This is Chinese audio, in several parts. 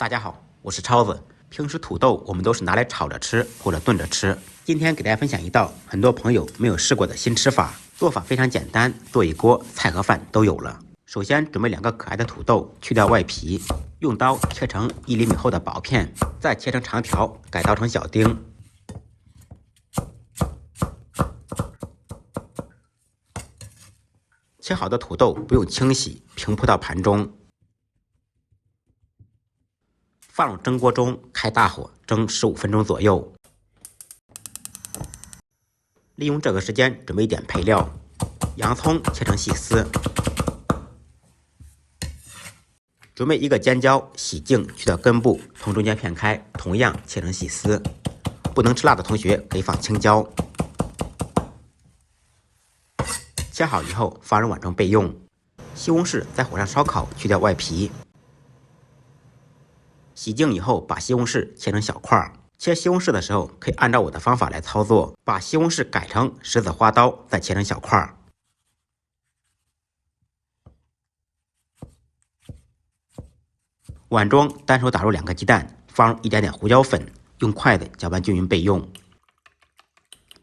大家好，我是超子。平时土豆我们都是拿来炒着吃或者炖着吃。今天给大家分享一道很多朋友没有试过的新吃法，做法非常简单，做一锅菜和饭都有了。首先准备2个可爱的土豆，去掉外皮，用刀切成1厘米厚的薄片，再切成长条，改刀成小丁。切好的土豆不用清洗，平铺到盘中。放入蒸锅中，开大火蒸15分钟左右。利用这个时间准备一点配料，洋葱切成细丝，准备1个尖椒，洗净去掉根部，从中间片开，同样切成细丝。不能吃辣的同学可以放青椒。切好以后放入碗中备用。西红柿在火上烧烤，去掉外皮。洗净以后，把西红柿切成小块。切西红柿的时候，可以按照我的方法来操作，把西红柿改成10字花刀，再切成小块。碗中单手打入2个鸡蛋，放入一点点胡椒粉，用筷子搅拌均匀备用。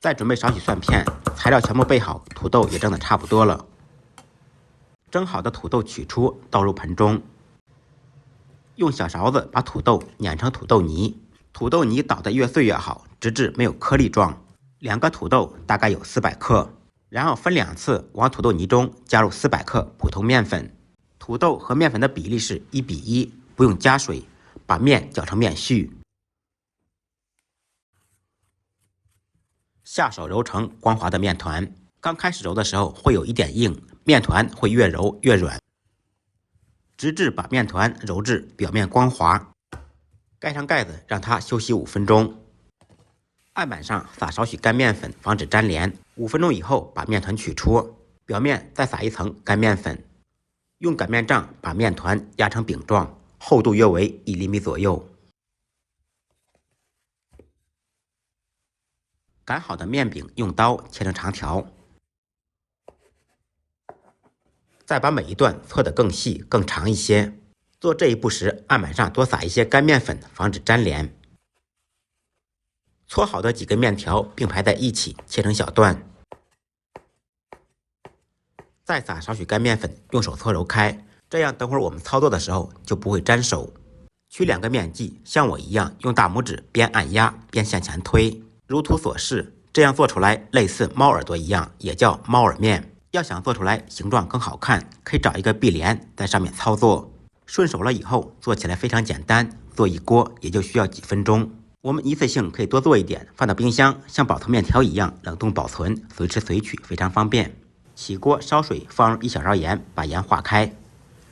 再准备少许蒜片，材料全部备好，土豆也蒸得差不多了。蒸好的土豆取出，倒入盆中。用小勺子把土豆碾成土豆泥，土豆泥捣得越碎越好，直至没有颗粒状。2个土豆大概有400克，然后分2次往土豆泥中加入400克普通面粉。土豆和面粉的比例是1比1，不用加水，把面搅成面絮。下手揉成光滑的面团，刚开始揉的时候会有一点硬，面团会越揉越软。直至把面团揉至表面光滑，盖上盖子让它休息5分钟。案板上撒少许干面粉，防止粘连。5分钟以后把面团取出，表面再撒一层干面粉。用擀面杖把面团压成饼状，厚度约为1厘米左右。擀好的面饼用刀切成长条。再把每一段搓得更细更长一些。做这一步时，案板上多撒一些干面粉，防止粘连。搓好的几根面条并排在一起，切成小段。再撒少许干面粉，用手搓揉开，这样等会儿我们操作的时候就不会粘手。取2个面剂，像我一样用大拇指边按压边向前推，如图所示，这样做出来类似猫耳朵一样，也叫猫耳面。要想做出来形状更好看，可以找一个壁帘在上面操作。顺手了以后，做起来非常简单，做一锅也就需要几分钟。我们一次性可以多做一点，放到冰箱，像保存面条一样冷冻保存，随吃随取，非常方便。起锅烧水，放入1小勺盐，把盐化开。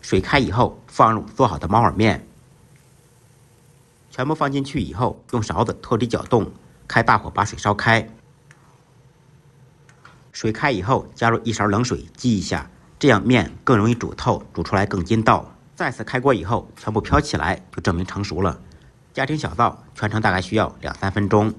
水开以后，放入做好的猫耳面，全部放进去以后，用勺子脱离搅动，开大火把水烧开。水开以后，加入1勺冷水激一下，这样面更容易煮透，煮出来更筋道。再次开锅以后，全部飘起来，就证明成熟了。家庭小灶，全程大概需要2-3分钟。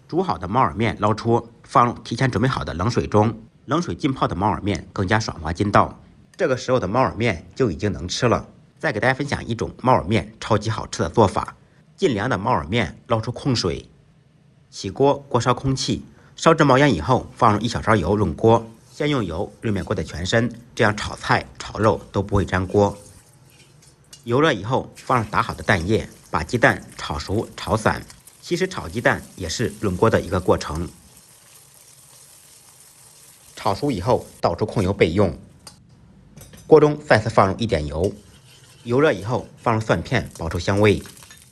煮好的猫耳面捞出，放入提前准备好的冷水中。冷水浸泡的猫耳面更加爽滑筋道。这个时候的猫耳面就已经能吃了。再给大家分享一种猫耳面超级好吃的做法：尽凉的猫耳面捞出控水，起锅，锅烧空气。烧至冒烟以后，放入1小勺油润锅，先用油润面锅的全身，这样炒菜、炒肉都不会粘锅。油热以后，放入打好的蛋液，把鸡蛋炒熟、炒散。其实炒鸡蛋也是润锅的一个过程。炒熟以后，倒出控油备用。锅中再次放入1点油，油热以后放入蒜片，爆出香味。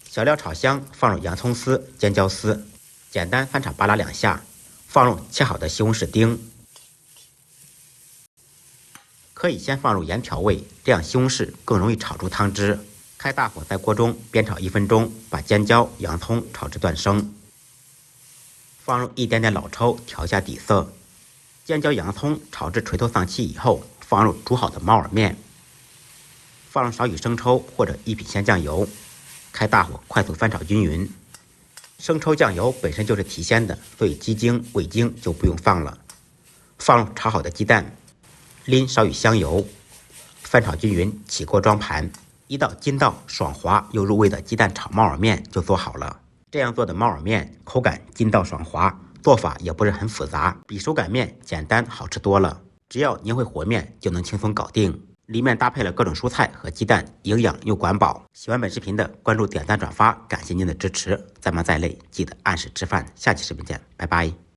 小料炒香，放入洋葱丝、尖椒丝，简单翻炒扒拉2下。放入切好的西红柿丁，可以先放入盐调味，这样西红柿更容易炒出汤汁。开大火在锅中煸炒1分钟，把尖椒、洋葱炒至断生。放入一点点老抽调下底色。尖椒、洋葱炒至垂头丧气以后，放入煮好的猫耳面，放入少许生抽或者1品鲜酱油，开大火快速翻炒均匀。生抽酱油本身就是提鲜的，所以鸡精、味精就不用放了。放入炒好的鸡蛋，淋少许香油，翻炒均匀，起锅装盘。一道筋道爽滑又入味的鸡蛋炒猫耳面就做好了。这样做的猫耳面口感筋道爽滑，做法也不是很复杂，比手擀面简单好吃多了。只要您会和面，就能轻松搞定。里面搭配了各种蔬菜和鸡蛋，营养又管饱。喜欢本视频的关注、点赞、转发，感谢您的支持。再忙再累，记得按时吃饭。下期视频见，拜拜。